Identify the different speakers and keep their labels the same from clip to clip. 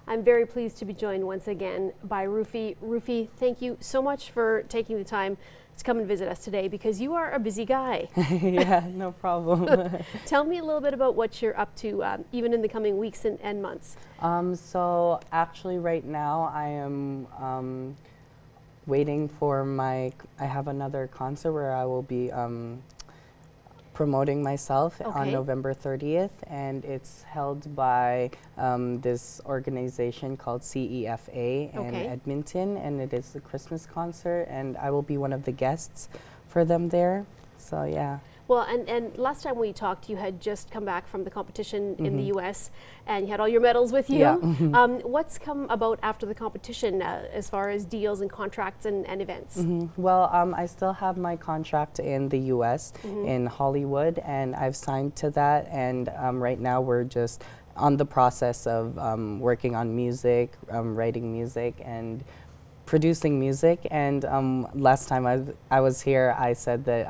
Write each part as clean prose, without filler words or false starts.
Speaker 1: I'm very pleased to be joined once again by Rufy. Rufy, thank you so much for taking the time to come and visit us today because you are a busy guy.
Speaker 2: Yeah, no problem.
Speaker 1: Tell me a little bit about what you're up to, even in the coming weeks and months.
Speaker 2: So actually right now I am waiting for I have another concert where I will be promoting myself on November 30th, and it's held by this organization called CEFA in Edmonton, and it is a Christmas concert, and I will be one of the guests for them there. So yeah.
Speaker 1: Well, and last time we talked, you had just come back from the competition in the U.S. and you had all your medals with you.
Speaker 2: Yeah.
Speaker 1: What's come about after the competition as far as deals and contracts and events?
Speaker 2: Well, I still have my contract in the U.S. in Hollywood, and I've signed to that. And right now we're just on the process of working on music, writing music, and producing music. And last time I was here, I said that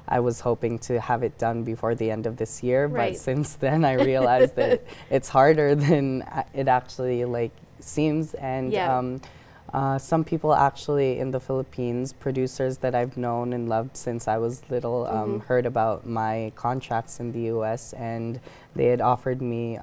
Speaker 2: I was hoping to have it done before the end of this year, but since then I realized that it's harder than it actually seems. And some people actually in the Philippines, producers that I've known and loved since I was little, heard about my contracts in the US, and they had offered me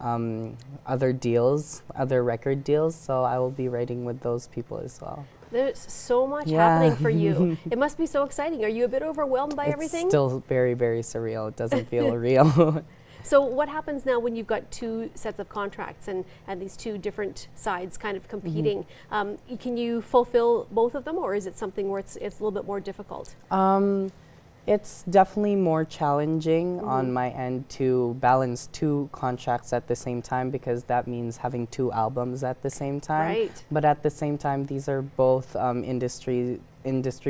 Speaker 2: other deals, other record deals, so I will be writing with those people as well.
Speaker 1: There's so much happening for you. It must be so exciting. Are you a bit overwhelmed by everything?
Speaker 2: It's still very, very surreal. It doesn't feel real.
Speaker 1: So what happens now when you've got two sets of contracts and these two different sides kind of competing? Can you fulfill both of them, or is it something where it's a little bit more difficult?
Speaker 2: It's definitely more challenging on my end to balance two contracts at the same time, because that means having two albums at the same time.
Speaker 1: Right.
Speaker 2: But at the same time, these are both industry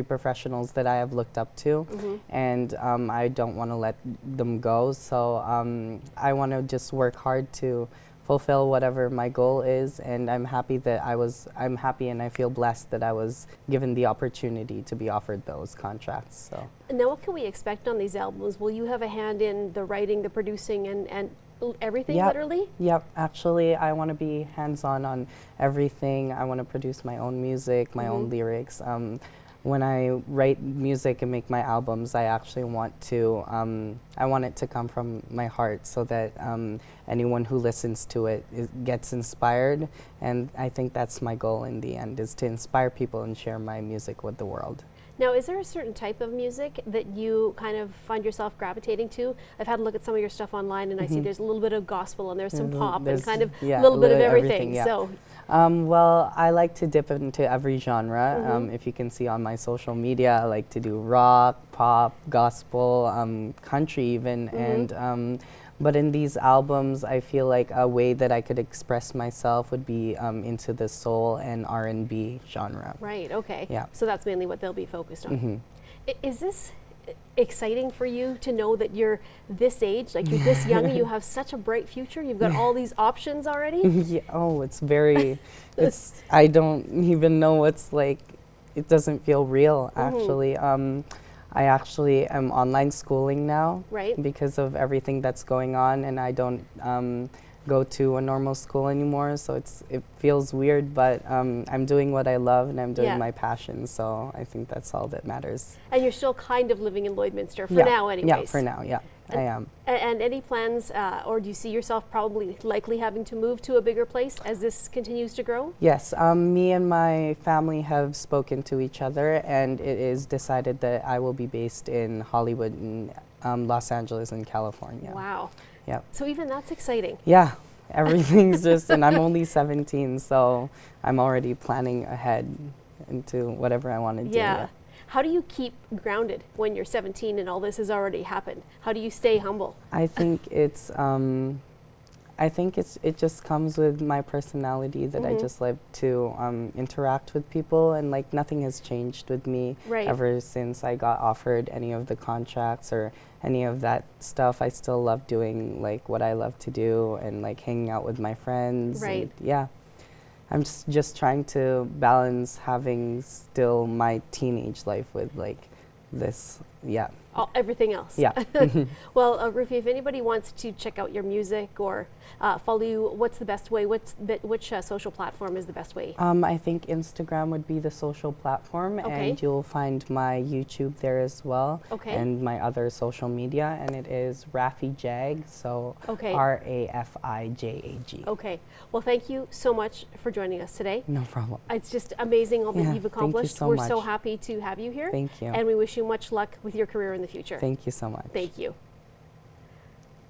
Speaker 2: professionals that I have looked up to, and I don't want to let them go. So I want to just work hard to fulfill whatever my goal is, and I'm happy and I feel blessed that I was given the opportunity to be offered those contracts. So
Speaker 1: now what can we expect on these albums? Will you have a hand in the writing, the producing, and everything, literally?
Speaker 2: Yep, actually I want to be hands-on on everything. I want to produce my own music, my own lyrics. When I write music and make my albums, I actually want it to come from my heart, so that anyone who listens to it gets inspired. And I think that's my goal in the end, is to inspire people and share my music with the world.
Speaker 1: Now, is there a certain type of music that you kind of find yourself gravitating to? I've had a look at some of your stuff online, and I see there's a little bit of gospel and there's some pop and kind of a little bit of everything. So,
Speaker 2: well, I like to dip into every genre. If you can see on my social media, I like to do rock, pop, gospel, country even, and but in these albums, I feel like a way that I could express myself would be into the soul and R&B genre.
Speaker 1: Right, okay.
Speaker 2: Yeah.
Speaker 1: So that's mainly what they'll be focused on. Is this exciting for you to know that you're this age, like you're this young, and you have such a bright future? You've got all these options already?
Speaker 2: Yeah, it's very, I don't even know what's like, it doesn't feel real, actually. I actually am online schooling now, because of everything that's going on, and I don't go to a normal school anymore, so it feels weird, but I'm doing what I love, and I'm doing my passion, so I think that's all that matters.
Speaker 1: And you're still kind of living in Lloydminster for now anyways?
Speaker 2: Yeah, for now, yeah. I am.
Speaker 1: And any plans, or do you see yourself probably likely having to move to a bigger place as this continues to grow?
Speaker 2: Yes, me and my family have spoken to each other, and it is decided that I will be based in Hollywood, and Los Angeles, and California.
Speaker 1: Wow.
Speaker 2: Yeah.
Speaker 1: So even that's exciting.
Speaker 2: Yeah, everything's just, and I'm only 17, so I'm already planning ahead into whatever I want to do.
Speaker 1: Yeah. How do you keep grounded when you're 17 and all this has already happened? How do you stay humble?
Speaker 2: I think it just comes with my personality, that I just like to interact with people, and like nothing has changed with me ever since I got offered any of the contracts or any of that stuff. I still love doing like what I love to do, and like hanging out with my friends.
Speaker 1: Right.
Speaker 2: And, yeah. I'm just trying to balance having still my teenage life with like this,
Speaker 1: Everything else.
Speaker 2: Yeah.
Speaker 1: Well, Rufy, if anybody wants to check out your music or follow you, what's the best way? Which social platform is the best way?
Speaker 2: I think Instagram would be the social platform,
Speaker 1: Okay.
Speaker 2: and you'll find my YouTube there as well,
Speaker 1: Okay.
Speaker 2: and my other social media, and it is Raffi Jag, so
Speaker 1: Okay.
Speaker 2: RAFIJAG.
Speaker 1: Okay. Well, thank you so much for joining us today.
Speaker 2: No problem.
Speaker 1: It's just amazing all that
Speaker 2: Yeah,
Speaker 1: you've
Speaker 2: thank you
Speaker 1: accomplished.
Speaker 2: so
Speaker 1: We're so
Speaker 2: much.
Speaker 1: happy to have you here.
Speaker 2: Thank you.
Speaker 1: And we wish you much luck with your career in the future.
Speaker 2: Thank you so much.
Speaker 1: Thank you.